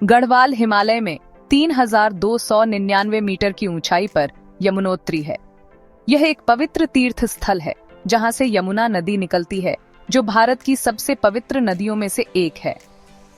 गढ़वाल हिमालय में 3299 मीटर की ऊंचाई पर यमुनोत्री है। यह एक पवित्र तीर्थ स्थल है जहां से यमुना नदी निकलती है, जो भारत की सबसे पवित्र नदियों में से एक है।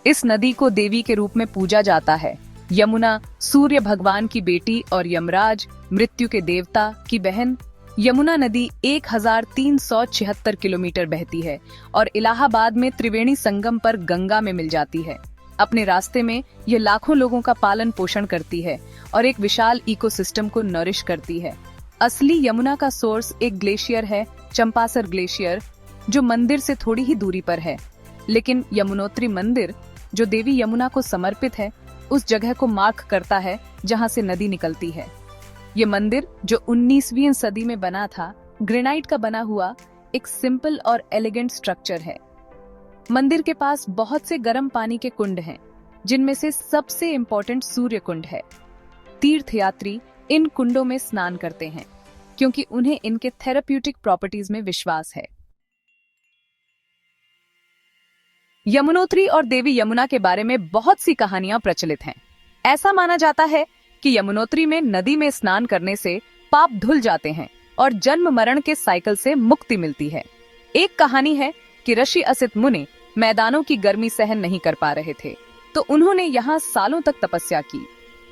इस नदी को देवी के रूप में पूजा जाता है। यमुना सूर्य भगवान की बेटी और यमराज मृत्यु के देवता की बहन। यमुना नदी 1376 किलोमीटर बहती है और इलाहाबाद में त्रिवेणी संगम पर गंगा में मिल जाती है। अपने रास्ते में यह लाखों लोगों का पालन पोषण करती है और एक विशाल इकोसिस्टम को नरिश करती है। असली यमुना का सोर्स एक ग्लेशियर है, चंपासर ग्लेशियर, जो मंदिर से थोड़ी ही दूरी पर है। लेकिन यमुनोत्री मंदिर, जो देवी यमुना को समर्पित है, उस जगह को मार्क करता है जहां से नदी निकलती है। ये मंदिर, जो 19वीं सदी में बना था, ग्रेनाइट का बना हुआ एक सिंपल और एलिगेंट स्ट्रक्चर है। मंदिर के पास बहुत से गर्म पानी के कुंड हैं, जिनमें से सबसे इम्पोर्टेंट सूर्य कुंड है। तीर्थयात्री इन कुंडों में स्नान करते हैं क्योंकि उन्हें इनके थेराप्यूटिक प्रॉपर्टीज में विश्वास है। यमुनोत्री और देवी यमुना के बारे में बहुत सी कहानियां प्रचलित हैं। ऐसा माना जाता है कि यमुनोत्री में नदी में स्नान करने से पाप धुल जाते हैं और जन्म मरण के साइकिल से मुक्ति मिलती है। एक कहानी है कि ऋषि असित मुनि मैदानों की गर्मी सहन नहीं कर पा रहे थे, तो उन्होंने यहाँ सालों तक तपस्या की।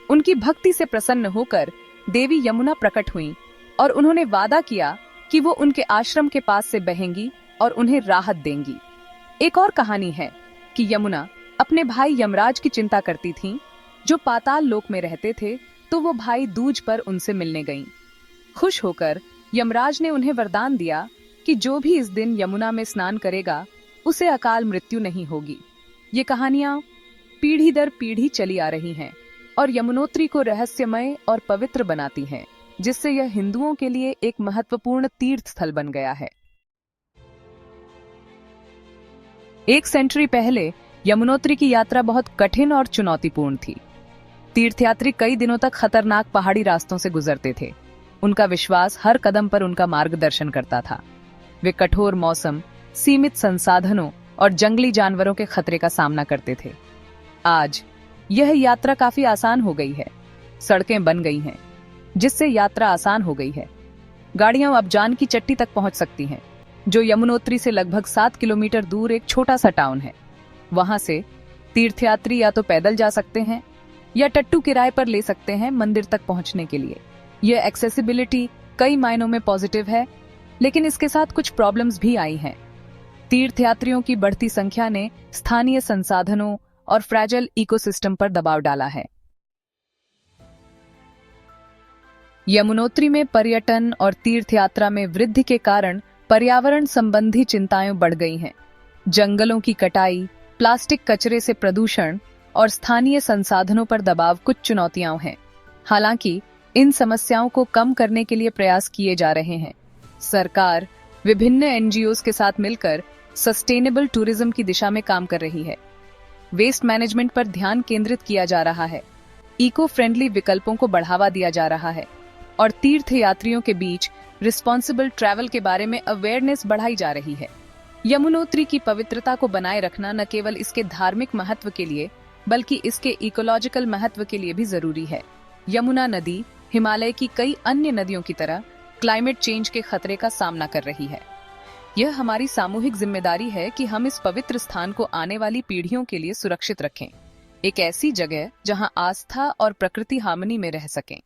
उनकी भक्ति से प्रसन्न होकर देवी यमुना प्रकट हुई और उन्होंने वादा किया कि वो उनके आश्रम के पास से बहेंगी और उन्हें राहत देंगी। एक और कहानी है कि यमुना अपने भाई यमराज की चिंता करती थीं, जो पाताल लोक में रहते थे, तो वो भाई दूज पर उनसे मिलने गईं। खुश होकर यमराज ने उन्हें वरदान दिया कि जो भी इस दिन यमुना में स्नान करेगा, उसे अकाल मृत्यु नहीं होगी। ये कहानियां पीढ़ी दर पीढ़ी चली आ रही हैं और यमुनोत्री को रहस्यमय और पवित्र बनाती हैं, जिससे यह हिंदुओं के लिए एक महत्वपूर्ण तीर्थ स्थल बन गया है। एक सेंचुरी पहले यमुनोत्री की यात्रा बहुत कठिन और चुनौतीपूर्ण थी। तीर्थयात्री कई दिनों तक खतरनाक पहाड़ी रास्तों से गुजरते थे। उनका विश्वास हर कदम पर उनका मार्गदर्शन करता था। वे कठोर मौसम, सीमित संसाधनों और जंगली जानवरों के खतरे का सामना करते थे। आज यह यात्रा काफी आसान हो गई है। सड़कें बन गई हैं, जिससे यात्रा आसान हो गई है। गाड़ियां अब जान की चट्टी तक पहुंच सकती हैं, जो यमुनोत्री से लगभग 7 किलोमीटर दूर एक छोटा सा टाउन है। वहां से तीर्थयात्री या तो पैदल जा सकते हैं या टट्टू किराए पर ले सकते हैं मंदिर तक पहुंचने के लिए। यह एक्सेसिबिलिटी कई मायनों में पॉजिटिव है, लेकिन इसके साथ कुछ प्रॉब्लम्स भी आई हैं। तीर्थयात्रियों की बढ़ती संख्या ने स्थानीय संसाधनों और फ्रैजाइल इकोसिस्टम पर दबाव डाला है। यमुनोत्री में पर्यटन और तीर्थयात्रा में वृद्धि के कारण पर्यावरण संबंधी चिंताएं बढ़ गई हैं। जंगलों की कटाई, प्लास्टिक कचरे से प्रदूषण और स्थानीय संसाधनों पर दबाव कुछ चुनौतियां हैं। हालांकि इन समस्याओं को कम करने के लिए प्रयास किए जा रहे हैं। सरकार विभिन्न एनजीओज के साथ मिलकर सस्टेनेबल टूरिज्म की दिशा में काम कर रही है। वेस्ट मैनेजमेंट पर ध्यान केंद्रित किया जा रहा है, इको फ्रेंडली विकल्पों को बढ़ावा दिया जा रहा है और तीर्थयात्रियों के बीच रिस्पॉन्सिबल ट्रैवल के बारे में अवेयरनेस बढ़ाई जा रही है। यमुनोत्री की पवित्रता को बनाए रखना न केवल इसके धार्मिक महत्व के लिए, बल्कि इसके इकोलॉजिकल महत्व के लिए भी जरूरी है। यमुना नदी हिमालय की कई अन्य नदियों की तरह क्लाइमेट चेंज के खतरे का सामना कर रही है। यह हमारी सामूहिक जिम्मेदारी है कि हम इस पवित्र स्थान को आने वाली पीढ़ियों के लिए सुरक्षित रखें, एक ऐसी जगह जहां आस्था और प्रकृति हार्मनी में रह सकें।